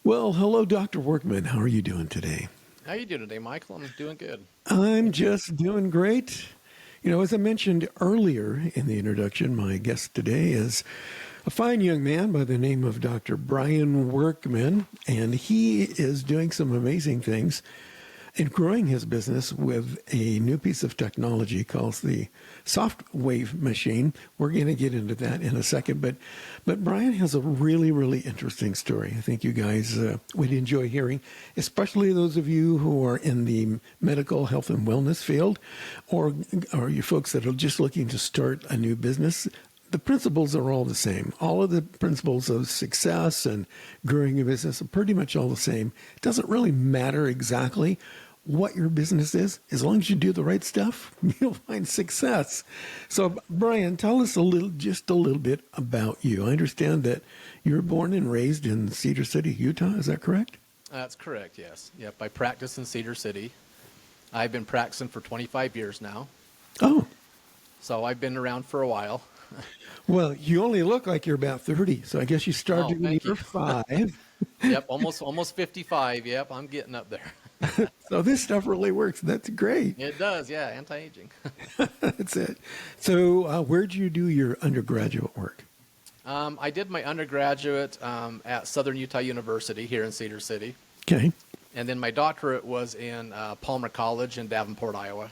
Well, hello, Dr. Workman. How are you doing today? How you doing today, Michael? I'm doing good. I'm just doing great. You know, as I mentioned earlier in the introduction, my guest today is a fine young man by the name of Dr. Brian Workman, and he is doing some amazing things and growing his business with a new piece of technology called the Sotwave Machine. We're going to get into that in a second, but Brian has a really, really interesting story. I think you guys would enjoy hearing, especially those of you who are in the medical health and wellness field, or you folks that are just looking to start a new business. The principles are all the same. All of the principles of success and growing a business are pretty much all the same. It doesn't really matter exactly what your business is. As long as you do the right stuff, you'll find success. So, Brian, tell us just a little bit about you. I understand that you were born and raised in Cedar City, Utah. Is that correct? That's correct, yes. Yep, I practice in Cedar City. I've been practicing for 25 years now. Oh. So I've been around for a while. Well, you only look like you're about 30, so I guess you started when you were 5. Yep, almost 55. Yep, I'm getting up there. So this stuff really works. That's great. It does, yeah, anti-aging. That's it. So where did you do your undergraduate work? I did my undergraduate at Southern Utah University here in Cedar City. Okay. And then my doctorate was in Palmer College in Davenport, Iowa.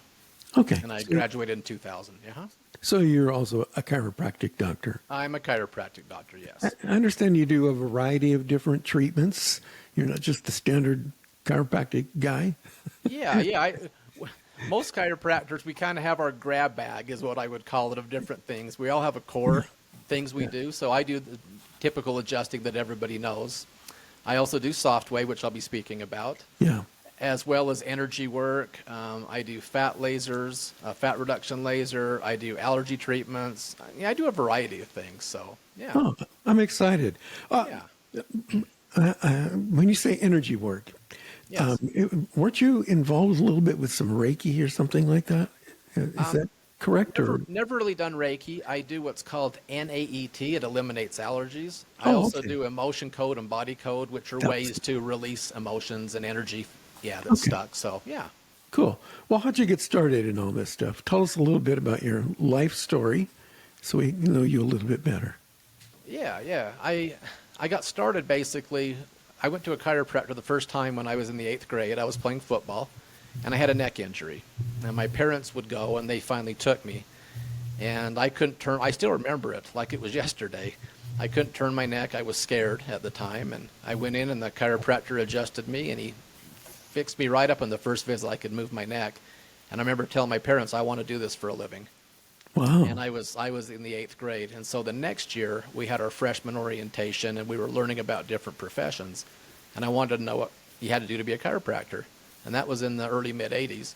Okay. And I graduated in 2000. Yeah. So you're also a chiropractic doctor? I'm a chiropractic doctor, yes. I understand you do a variety of different treatments. You're not just the standard chiropractic guy? Yeah. Most chiropractors, we kind of have our grab bag, is what I would call it, of different things. We all have a core things we do. So I do the typical adjusting that everybody knows. I also do Sotwave, which I'll be speaking about. Yeah. As well as energy work. I do fat lasers, fat reduction laser. I do allergy treatments. I do a variety of things. So, yeah. Oh, I'm excited. When you say energy work, yes. Weren't you involved a little bit with some Reiki or something like that? Is that correct? Never really done Reiki. I do what's called NAET. It eliminates allergies. I also do emotion code and body code, which are ways to release emotions and energy. Yeah, that's stuck. So, yeah. Cool. Well, how'd you get started in all this stuff? Tell us a little bit about your life story so we know you a little bit better. Yeah. I got started basically, I went to a chiropractor the first time when I was in the 8th grade. I was playing football, and I had a neck injury. And my parents would go, and they finally took me. And I couldn't turn, I still remember it like it was yesterday. I couldn't turn my neck. I was scared at the time. And I went in, and the chiropractor adjusted me, and he fixed me right up in the first visit. I could move my neck. And I remember telling my parents, I want to do this for a living. Wow. And I was in the 8th grade. And so the next year we had our freshman orientation, and we were learning about different professions. And I wanted to know what you had to do to be a chiropractor. And that was in the early mid-'80s.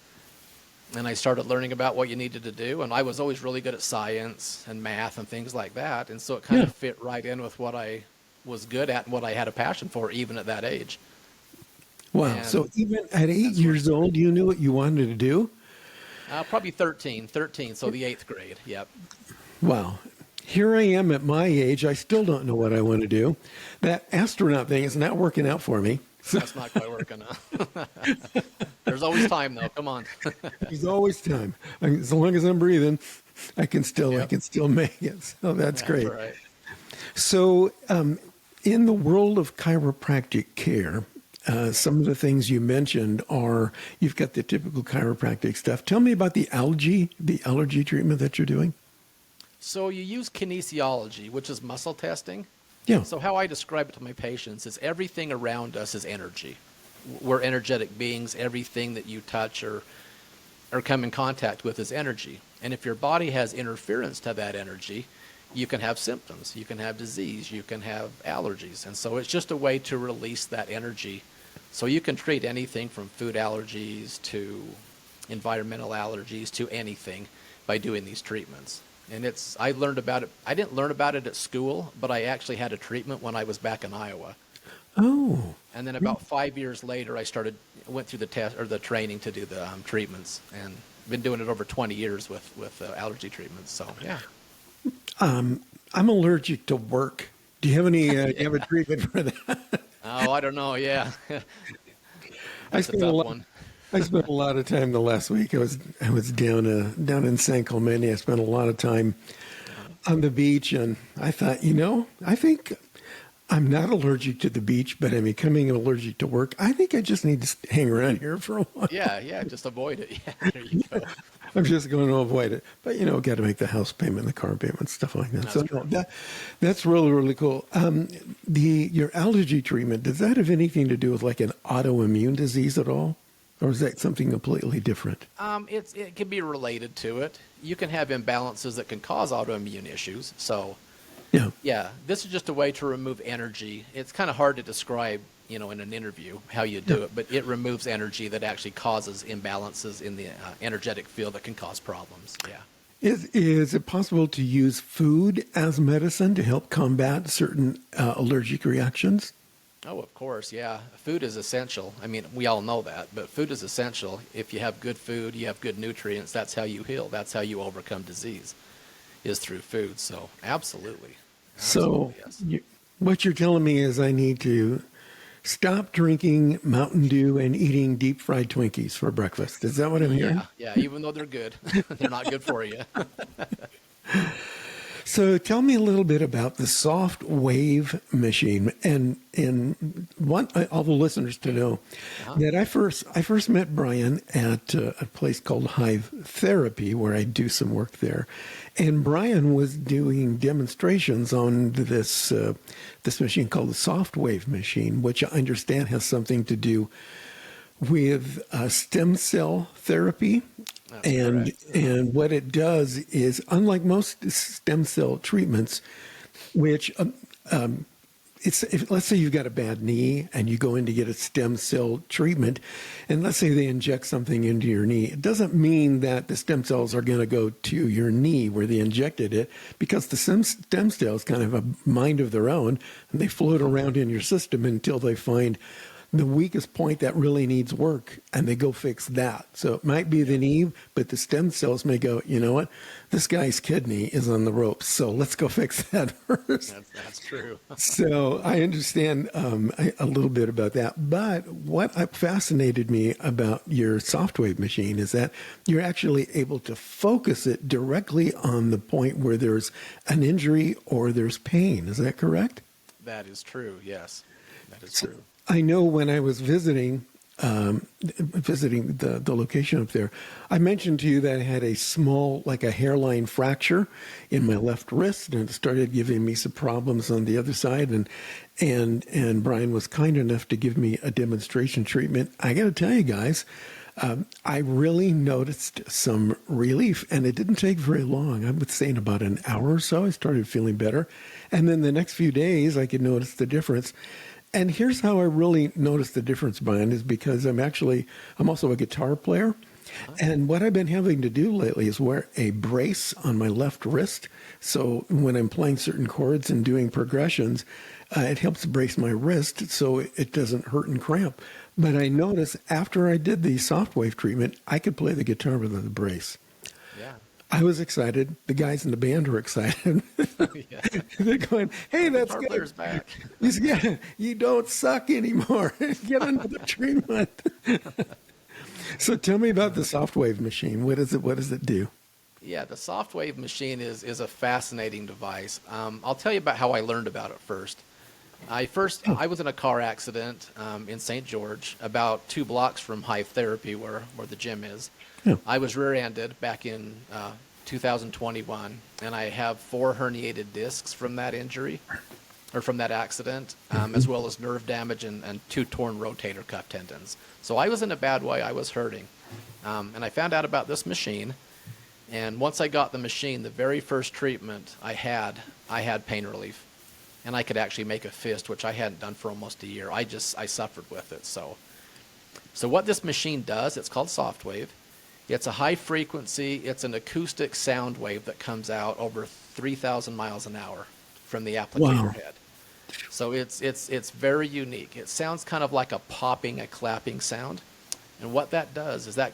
And I started learning about what you needed to do. And I was always really good at science and math and things like that. And so it kind of fit right in with what I was good at and what I had a passion for, even at that age. Wow. And so even at 8 years old, you knew what you wanted to do? Probably 13, so the 8th grade, yep. Wow. Here I am at my age. I still don't know what I want to do. That astronaut thing is not working out for me. That's not quite working out. There's always time, though. Come on. There's always time. As long as I'm breathing, I can still make it. So that's great. Right. So in the world of chiropractic care, some of the things you mentioned are, you've got the typical chiropractic stuff. Tell me about the allergy treatment that you're doing. So you use kinesiology, which is muscle testing. Yeah. So how I describe it to my patients is everything around us is energy. We're energetic beings. Everything that you touch or come in contact with is energy. And if your body has interference to that energy, you can have symptoms. You can have disease. You can have allergies. And so it's just a way to release that energy. So you can treat anything from food allergies to environmental allergies to anything by doing these treatments. And I learned about it. I didn't learn about it at school, but I actually had a treatment when I was back in Iowa. Oh. And then about 5 years later, I went through the training to do the treatments, and been doing it over 20 years with allergy treatments. So yeah. I'm allergic to work. Do you have any? Do you have a treatment for that? Oh, I don't know. Yeah. I That's a spent a tough lot. one. I spent a lot of time the last week. I was down in San Clemente. I spent a lot of time on the beach, and I thought, I think I'm not allergic to the beach, but I'm becoming allergic to work. I think I just need to hang around here for a while. Yeah, yeah, just avoid it. Yeah, there you go. I'm just going to avoid it. But, got to make the house payment, the car payment, stuff like that. That's true. That's really, really cool. Your allergy treatment, does that have anything to do with like an autoimmune disease at all? Or is that something completely different? It can be related to it. You can have imbalances that can cause autoimmune issues. So, Yeah. yeah, this is just a way to remove energy. It's kind of hard to describe, in an interview how you do it, but it removes energy that actually causes imbalances in the energetic field that can cause problems. Yeah. Is it possible to use food as medicine to help combat certain allergic reactions? Oh, of course, yeah. Food is essential. I mean, we all know that, but food is essential. If you have good food, you have good nutrients, that's how you heal. That's how you overcome disease, is through food. So, absolutely. So, Absolutely, yes. what you're telling me is I need to stop drinking Mountain Dew and eating deep fried Twinkies for breakfast. Is that what I'm hearing? Yeah, even though they're good, they're not good for you. So tell me a little bit about the Sotwave Machine, and want all the listeners to know that I first met Brian at a place called Hive Therapy, where I do some work there, and Brian was doing demonstrations on this machine called the Sotwave Machine, which I understand has something to do with stem cell therapy. That's And correct. and what it does is, unlike most stem cell treatments, which let's say you've got a bad knee and you go in to get a stem cell treatment, and let's say they inject something into your knee, it doesn't mean that the stem cells are going to go to your knee where they injected it, because the stem cells kind of have a mind of their own, and they float around in your system until they find the weakest point that really needs work, and they go fix that. So it might be the knee, but the stem cells may go, you know what, this guy's kidney is on the ropes, so let's go fix that first. That's true. So I understand a little bit about that. But what fascinated me about your Sotwave machine is that you're actually able to focus it directly on the point where there's an injury or there's pain. Is that correct? That is true, yes. That is true. I know when I was visiting the location up there, I mentioned to you that I had a small, like a hairline fracture in my left wrist, and it started giving me some problems on the other side. And Brian was kind enough to give me a demonstration treatment. I got to tell you guys, I really noticed some relief, and it didn't take very long. I would say in about an hour or so, I started feeling better. And then the next few days, I could notice the difference. And here's how I really noticed the difference, Brian, is because I'm also a guitar player. And what I've been having to do lately is wear a brace on my left wrist. So when I'm playing certain chords and doing progressions, it helps brace my wrist so it doesn't hurt and cramp. But I noticed after I did the Sotwave treatment, I could play the guitar with the brace. Yeah. I was excited. The guys in the band were excited. Yeah. They're going, hey, that's Guitar good. player's back. Yeah, you don't suck anymore. Get another treatment. So tell me about the Sotwave machine. What does it do? Yeah, the Sotwave machine is a fascinating device. I'll tell you about how I learned about it first. I was in a car accident in St. George, about 2 blocks from Hive Therapy, where the gym is. Yeah. I was rear-ended back in 2021, and I have 4 herniated discs from that injury, or from that accident, as well as nerve damage and 2 torn rotator cuff tendons. So I was in a bad way. I was hurting. And I found out about this machine, and once I got the machine, the very first treatment I had pain relief. And I could actually make a fist, which I hadn't done for almost a year. I suffered with it. So what this machine does, it's called Sotwave. It's a high frequency, it's an acoustic sound wave that comes out over 3,000 miles an hour from the applicator head. So it's very unique. It sounds kind of like a popping, a clapping sound. And what that does is that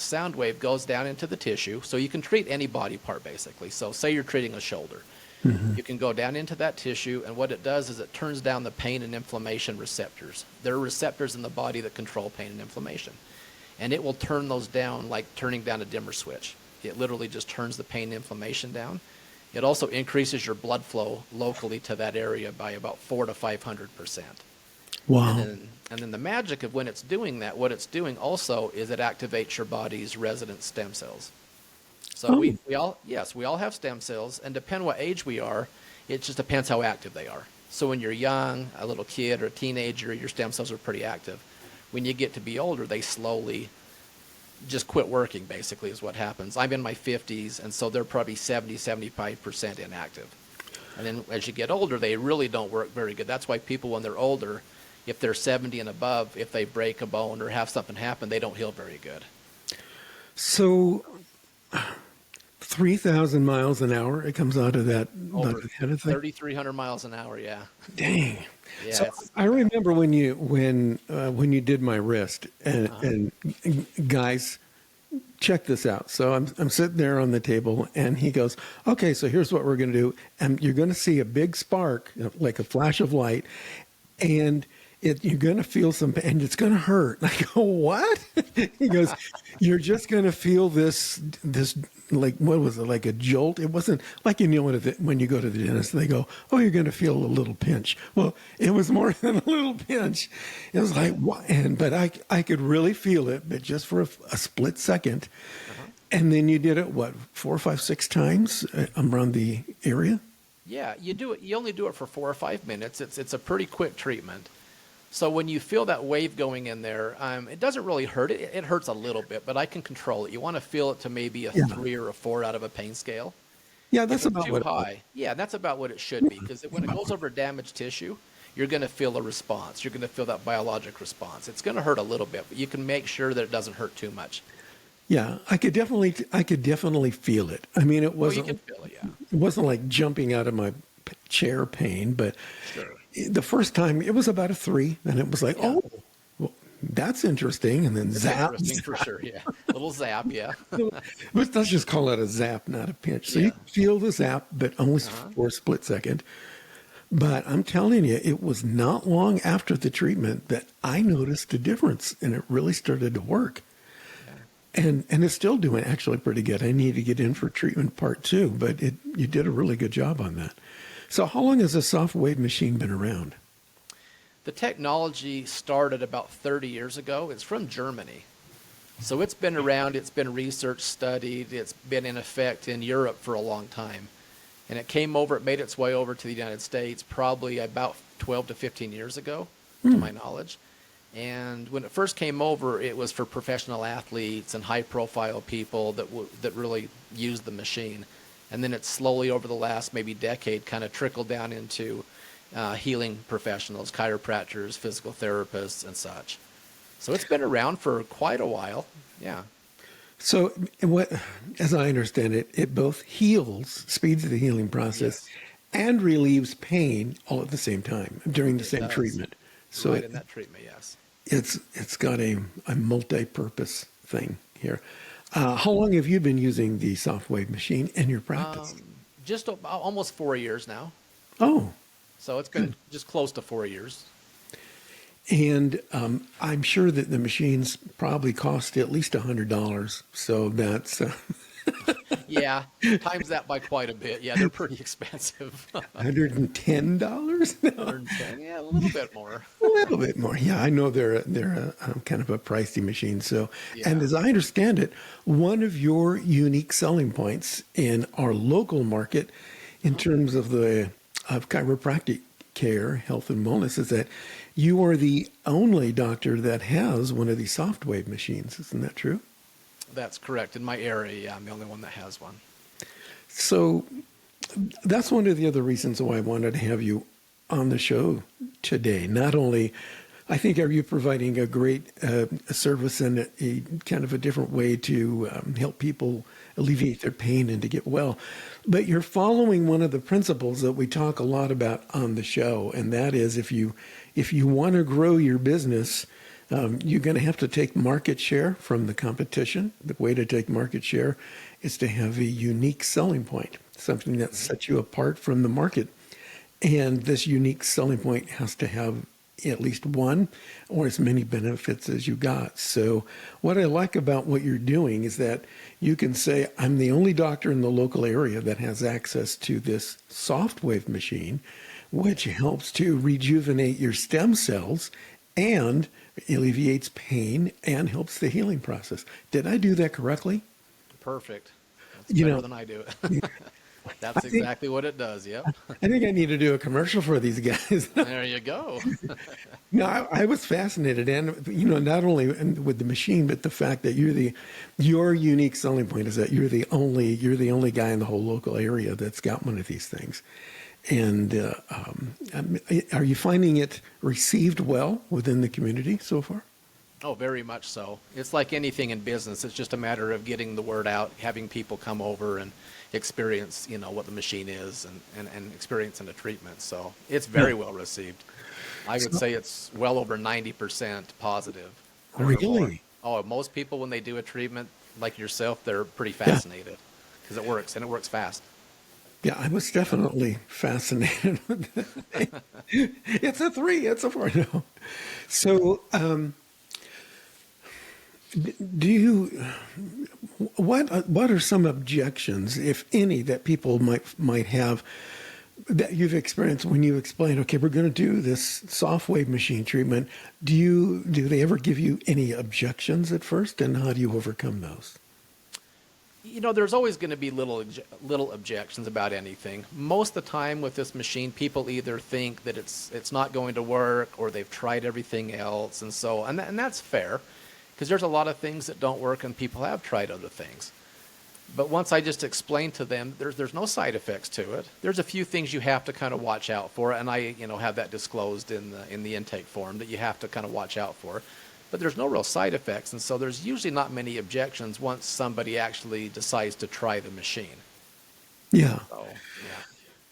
sound wave goes down into the tissue. So you can treat any body part, basically. So say you're treating a shoulder. You can go down into that tissue, and what it does is it turns down the pain and inflammation receptors. There are receptors in the body that control pain and inflammation, and it will turn those down like turning down a dimmer switch. It literally just turns the pain and inflammation down. It also increases your blood flow locally to that area by about 400 to 500%. Wow. And then the magic of when it's doing that, what it's doing also is it activates your body's resident stem cells. So we all have stem cells, and depending what age we are, it just depends how active they are. So when you're young, a little kid or a teenager, your stem cells are pretty active. When you get to be older, they slowly just quit working, basically, is what happens. I'm in my 50s, and so they're probably 75% inactive. And then as you get older, they really don't work very good. That's why people, when they're older, if they're 70 and above, if they break a bone or have something happen, they don't heal very good. So 3,000 miles an hour, it comes out of that kind of thing? 3,300 miles an hour, yeah. Dang. Yeah, So I remember when you did my wrist, and guys, check this out. So I'm sitting there on the table, and he goes, "Okay, so here's what we're going to do, and you're going to see a big spark, like a flash of light, and you're going to feel some, and it's going to hurt." I go, "What?" He goes, "You're just going to feel this, like, what was it, like a jolt?" It wasn't like, when you go to the dentist, they go, "Oh, you're going to feel a little pinch." Well, it was more than a little pinch. It was like, what? But I could really feel it, but just for a split second. And then you did it, what, 4, 5, 6 times around the area? Yeah, you do it. You only do it for 4 or 5 minutes. It's a pretty quick treatment. So when you feel that wave going in there, it doesn't really hurt. It hurts a little bit, but I can control it. You want to feel it to maybe a 3 or a 4 out of a pain scale. Yeah, that's about too what high. Yeah, that's about what it should be, because when it goes over damaged tissue, you're going to feel a response. You're going to feel that biologic response. It's going to hurt a little bit, but you can make sure that it doesn't hurt too much. Yeah, I could definitely feel it. I mean, it wasn't. You can feel it, yeah. It wasn't like jumping out of my chair pain, but Sure. the first time it was about a 3, and it was like, Yeah. oh, well, that's interesting, and then It's zap. interesting for sure, yeah. Little zap, yeah. But let's just call it a zap, not a pinch. So Yeah. you feel the zap, but only for a split second. But I'm telling you, it was not long after the treatment that I noticed a difference, and it really started to work. And it's still doing actually pretty good. I need to get in for treatment part 2, but you did a really good job on that. So how long has the Sotwave machine been around? The technology started about 30 years ago. It's from Germany. So it's been around, it's been researched, studied, it's been in effect in Europe for a long time. And it made its way over to the United States probably about 12 to 15 years ago, to my knowledge. And when it first came over, it was for professional athletes and high-profile people that really used the machine. And then it slowly, over the last maybe decade, kind of trickled down into healing professionals, chiropractors, physical therapists, and such. So it's been around for quite a while, yeah. So as I understand it, it both speeds the healing process, and relieves pain all at the same time during the same treatment. So right in that treatment, yes. It's got a multi-purpose thing here. How long have you been using the Sotwave machine in your practice? Just almost 4 years now. Oh. So it's been just close to 4 years. And I'm sure that the machines probably cost at least $100. So that's... Yeah, times that by quite a bit. Yeah, they're pretty expensive. $110? No. 110, yeah, a little bit more. A little bit more. Yeah, I know they're a kind of a pricey machine. So, Yeah. And as I understand it, one of your unique selling points in our local market, in terms of chiropractic care, health and wellness, is that you are the only doctor that has one of these Sotwave machines. Isn't that true? That's correct. In my area, yeah, I'm the only one that has one. So that's one of the other reasons why I wanted to have you on the show today. Not only, I think, are you providing a great service and a kind of a different way to help people alleviate their pain and to get well, but you're following one of the principles that we talk a lot about on the show, and that is if you want to grow your business, you're going to have to take market share from the competition. The way to take market share is to have a unique selling point. something that sets you apart from the market. And this unique selling point has to have at least one or as many benefits as you got. So what I like about what you're doing is that you can say, I'm the only doctor in the local area that has access to this Sotwave machine, which helps to rejuvenate your stem cells and alleviates pain and helps the healing process. Did I do that correctly? Perfect. That's better than I do it. That's exactly what it does. Yep. I think I need to do a commercial for these guys. There you go. No, I was fascinated, and not only with the machine, but the fact that your unique selling point is that you're the only guy in the whole local area that's got one of these things. And are you finding it received well within the community so far? Oh, very much so. It's like anything in business. It's just a matter of getting the word out, having people come over and experience, what the machine is and experiencing the treatment. So it's very well received. I would say it's well over 90% positive. Really? Oh, most people, when they do a treatment like yourself, they're pretty fascinated because it works, and it works fast. Yeah, I was definitely fascinated with it. It's a 3, it's a 4. No. So, what are some objections, if any, that people might have that you've experienced when you explain, okay, we're going to do this Sotwave machine treatment? Do they ever give you any objections at first, and how do you overcome those? There's always going to be little objections about anything. Most of the time with this machine, people either think that it's not going to work, or they've tried everything else, and that's fair, because there's a lot of things that don't work, and people have tried other things. But once I just explain to them, there's no side effects to it. There's a few things you have to kind of watch out for, and I have that disclosed in the intake form that you have to kind of watch out for. But there's no real side effects, and so there's usually not many objections once somebody actually decides to try the machine. Yeah. So, yeah.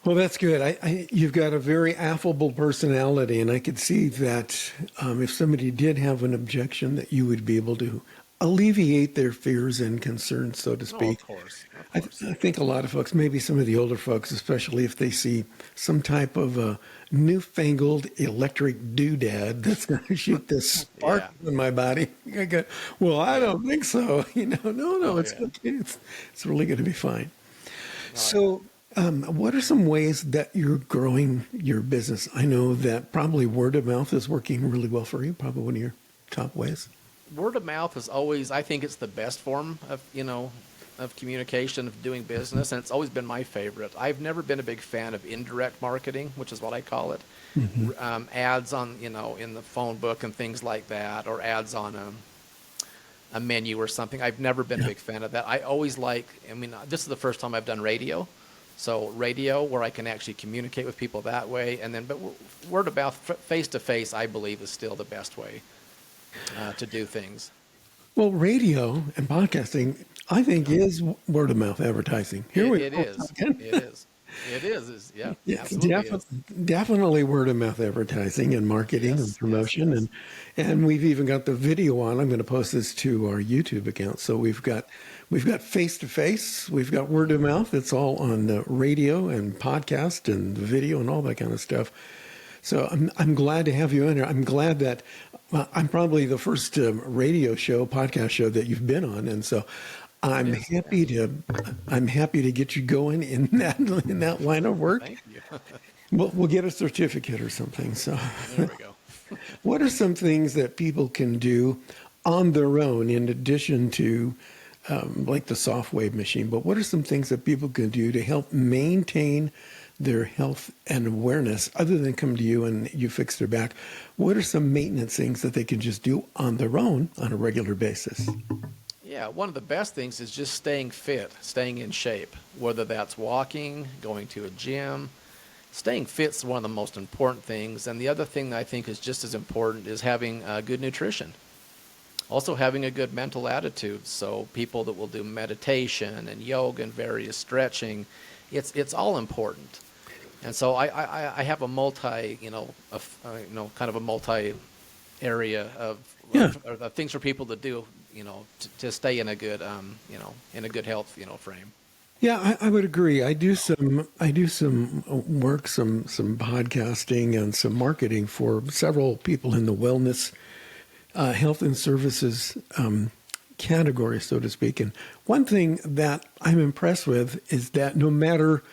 Well, that's good. You've got a very affable personality, and I could see that if somebody did have an objection, that you would be able to alleviate their fears and concerns, so to speak. Of course. I think a lot of folks, maybe some of the older folks, especially if they see some type of a newfangled electric doodad that's going to shoot this spark in my body, I go, well, I don't think so. No, it's okay. It's really going to be fine. So, what are some ways that you're growing your business? I know that probably word of mouth is working really well for you, probably one of your top ways. Word of mouth is always, I think it's the best form of communication, of doing business, and it's always been my favorite. I've never been a big fan of indirect marketing, which is what I call it. Mm-hmm. Ads on, in the phone book and things like that, or ads on a menu or something. I've never been a big fan of that. I always this is the first time I've done radio. So radio, where I can actually communicate with people that way, but word of mouth, face to face, I believe is still the best way to do things. Well, radio and podcasting, I think, is word of mouth advertising. It is. Yeah, it's definitely word of mouth advertising and marketing and promotion, yes. And we've even got the video on. I'm going to post this to our YouTube account. So we've got face to face, we've got word of mouth. It's all on the radio and podcast and video and all that kind of stuff. So I'm glad to have you in here. I'm glad that I'm probably the first podcast show that you've been on, and so I'm happy to get you going in that line of work. Thank you. We'll get a certificate or something. So there we go. What are some things that people can do on their own in addition to like the Sotwave machine? But what are some things that people can do to help maintain their health and awareness, other than come to you and you fix their back? What are some maintenance things that they can just do on their own on a regular basis? Yeah, one of the best things is just staying fit, staying in shape, whether that's walking, going to a gym. Staying fit is one of the most important things. And the other thing that I think is just as important is having good nutrition. Also having a good mental attitude. So people that will do meditation and yoga and various stretching, it's all important. And so I have a multi area of things for people to do, to stay in a good, in a good health, frame. Yeah, I would agree. I do some work, some podcasting, and some marketing for several people in the wellness, health and services category, so to speak. And one thing that I'm impressed with is that no matter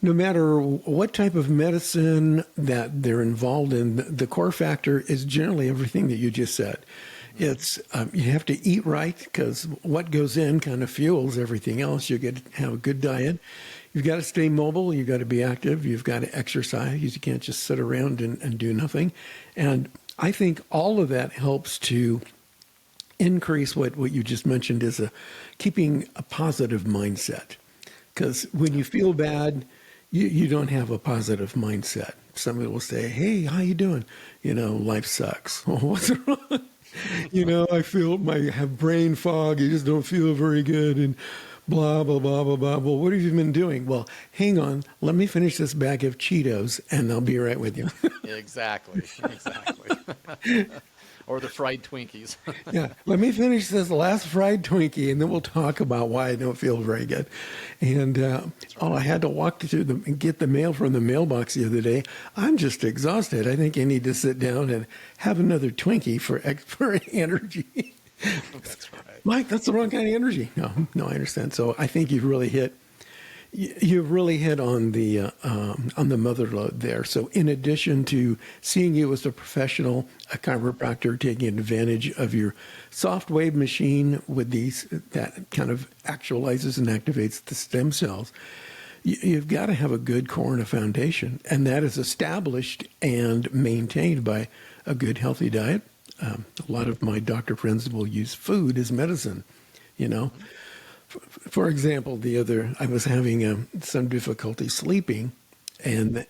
what type of medicine that they're involved in, the core factor is generally everything that you just said. It's you have to eat right, because what goes in kind of fuels everything else. You got to have a good diet. You've got to stay mobile. You've got to be active. You've got to exercise. You can't just sit around and do nothing. And I think all of that helps to increase what you just mentioned is keeping a positive mindset. Because when you feel bad, you don't have a positive mindset. Somebody will say, "Hey, how you doing? Life sucks." Well, what's wrong? I have brain fog. You just don't feel very good, and blah, blah, blah, blah, blah. Well, what have you been doing? Well, hang on. Let me finish this bag of Cheetos, and I'll be right with you. Exactly. Or the fried Twinkies. Yeah, let me finish this last fried Twinkie, and then we'll talk about why I don't feel very good. And I had to walk to and get the mail from the mailbox the other day. I'm just exhausted. I think I need to sit down and have another Twinkie for energy. That's right. Mike, that's the wrong kind of energy. No, I understand. So I think you've really hit on the mother lode there. So in addition to seeing you as a professional, a chiropractor, taking advantage of your Sotwave machine with that kind of actualizes and activates the stem cells, you've got to have a good core and a foundation, and that is established and maintained by a good, healthy diet. A lot of my doctor friends will use food as medicine, For example, I was having some difficulty sleeping, and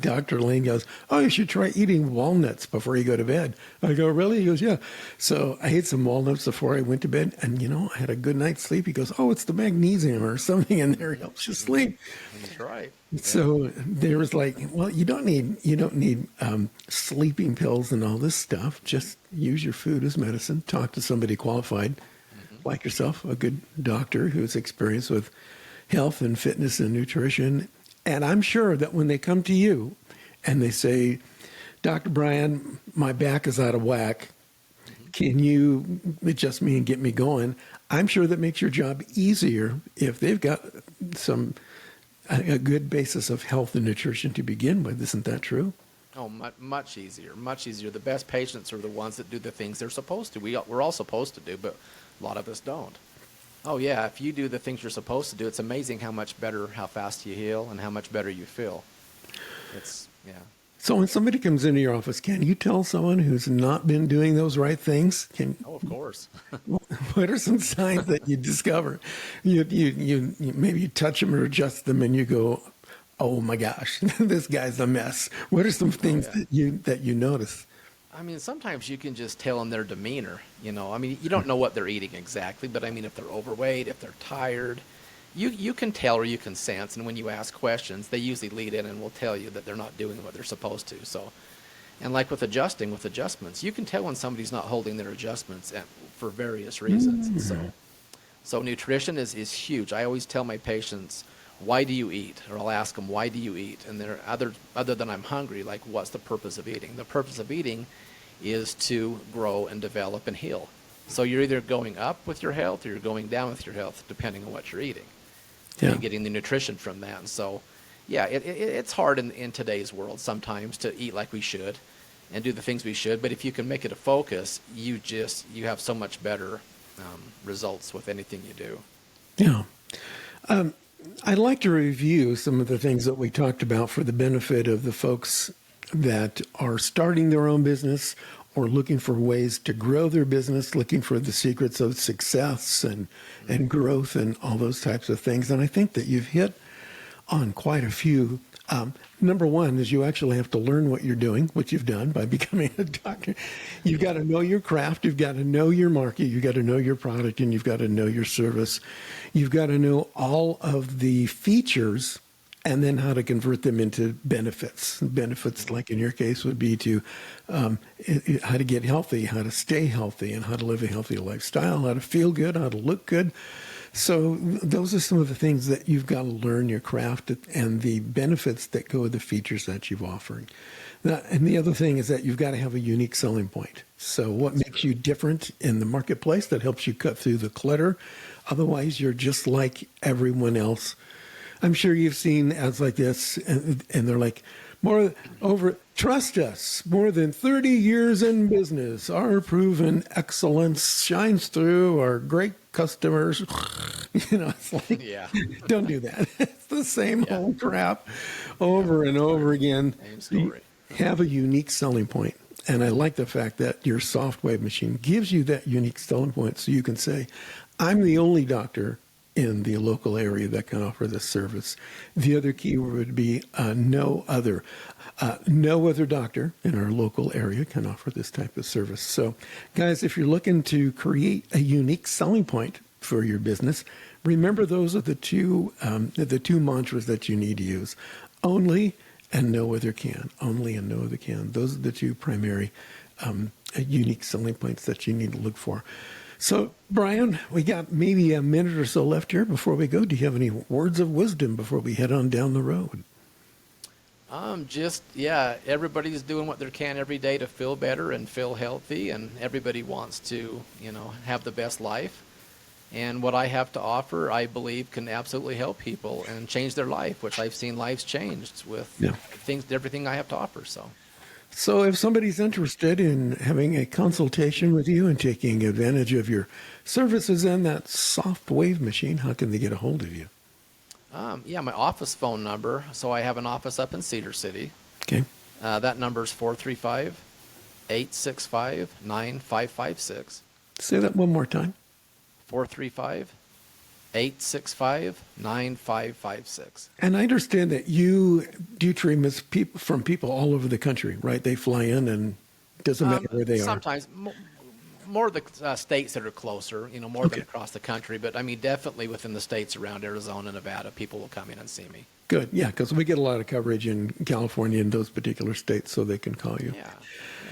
Dr. Lane goes, "Oh, you should try eating walnuts before you go to bed." I go, "Really?" He goes, "Yeah." So I ate some walnuts before I went to bed, and I had a good night's sleep. He goes, "Oh, it's the magnesium or something in there helps you sleep." That's right. So there was like, well, you don't need sleeping pills and all this stuff. Just use your food as medicine. Talk to somebody qualified like yourself, a good doctor who's experienced with health and fitness and nutrition. And I'm sure that when they come to you and they say, "Dr. Brian, my back is out of whack. Can you adjust me and get me going?" I'm sure that makes your job easier if they've got a good basis of health and nutrition to begin with. Isn't that true? Oh, much easier, much easier. The best patients are the ones that do the things they're supposed to. We're all supposed to do, but a lot of us don't. Oh, yeah, if you do the things you're supposed to do, it's amazing how fast you heal and how much better you feel. Yeah. So when somebody comes into your office, can you tell someone who's not been doing those right things? Oh, of course. What are some signs that you discover? You maybe you touch them or adjust them and you go, "Oh my gosh, this guy's a mess." What are some things that you notice? I mean, sometimes you can just tell in their demeanor, you don't know what they're eating exactly, but if they're overweight, if they're tired, you can tell or you can sense. And when you ask questions, they usually lead in and will tell you that they're not doing what they're supposed to. So, and like with adjustments, you can tell when somebody's not holding their adjustments for various reasons. Mm-hmm. So nutrition is huge. I always tell my patients, "Why do you eat?" Or I'll ask them, "Why do you eat?" And they're other than I'm hungry, like, what's the purpose of eating? The purpose of eating is to grow and develop and heal. So you're either going up with your health or you're going down with your health, depending on what you're eating. Yeah. And getting the nutrition from that. And so, yeah, it's hard in today's world sometimes to eat like we should and do the things we should. But if you can make it a focus, you have so much better results with anything you do. Yeah. I'd like to review some of the things that we talked about for the benefit of the folks that are starting their own business or looking for ways to grow their business, looking for the secrets of success and growth and all those types of things. And I think that you've hit on quite a few. Number one is you actually have to learn what you're doing, which you've done by becoming a doctor. You've got to know your craft. You've got to know your market. You've got to know your product, and you've got to know your service. You've got to know all of the features and then how to convert them into benefits. Benefits, like in your case, would be to how to get healthy, how to stay healthy, and how to live a healthy lifestyle, how to feel good, how to look good. So those are some of the things that you've got to learn your craft and the benefits that go with the features that you've offered. Now, and the other thing is that you've got to have a unique selling point. So what makes you different in the marketplace that helps you cut through the clutter? Otherwise, you're just like everyone else. I'm sure you've seen ads like this, and they're like, trust us, more than 30 years in business. Our proven excellence shines through our great customers. It's like, Yeah. don't do that. It's the same old crap over and over again. Same story. Have a unique selling point. And I like the fact that your Sotwave machine gives you that unique selling point so you can say, I'm the only doctor in the local area that can offer this service. The other keyword would be no other. No other doctor in our local area can offer this type of service. So, guys, if you're looking to create a unique selling point for your business, remember those are the two mantras that you need to use. Only and no other can. Only and no other can. Those are the two primary unique selling points that you need to look for. So, Brian, we got maybe a minute or so left here before we go. Do you have any words of wisdom before we head on down the road? Everybody's doing what they can every day to feel better and feel healthy, and everybody wants to, have the best life. And what I have to offer, I believe, can absolutely help people and change their life, which I've seen lives changed with everything I have to offer. So if somebody's interested in having a consultation with you and taking advantage of your services and that Sotwave machine, how can they get a hold of you? My office phone number. So I have an office up in Cedar City. Okay. That number is 435-865-9556. Say that one more time. 435-865-9556. And I understand that you do treatments from people all over the country, right? They fly in and doesn't matter where they are. Sometimes more the states that are closer, more than across the country. But I mean, definitely within the states around Arizona, Nevada, people will come in and see me. Good. Yeah, because we get a lot of coverage in California and those particular states, so they can call you. Yeah.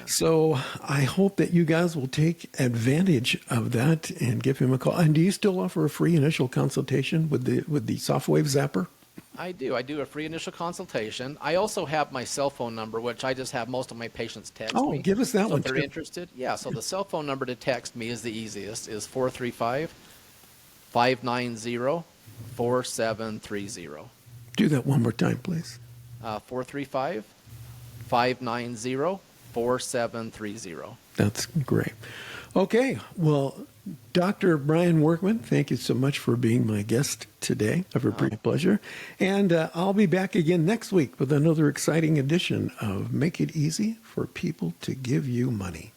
So I hope that you guys will take advantage of that and give him a call. And do you still offer a free initial consultation with the Sotwave Zapper? I do. I do a free initial consultation. I also have my cell phone number, which I just have most of my patients text me. Oh, give us that one. If they're interested. Yeah, so the cell phone number to text me is the easiest, is 435-590-4730. Do that one more time, please. 435-590-4730. That's great. Okay, well, Dr. Brian Workman, thank you so much for being my guest today. I've a great pleasure. And I'll be back again next week with another exciting edition of Make It Easy for People to Give You Money.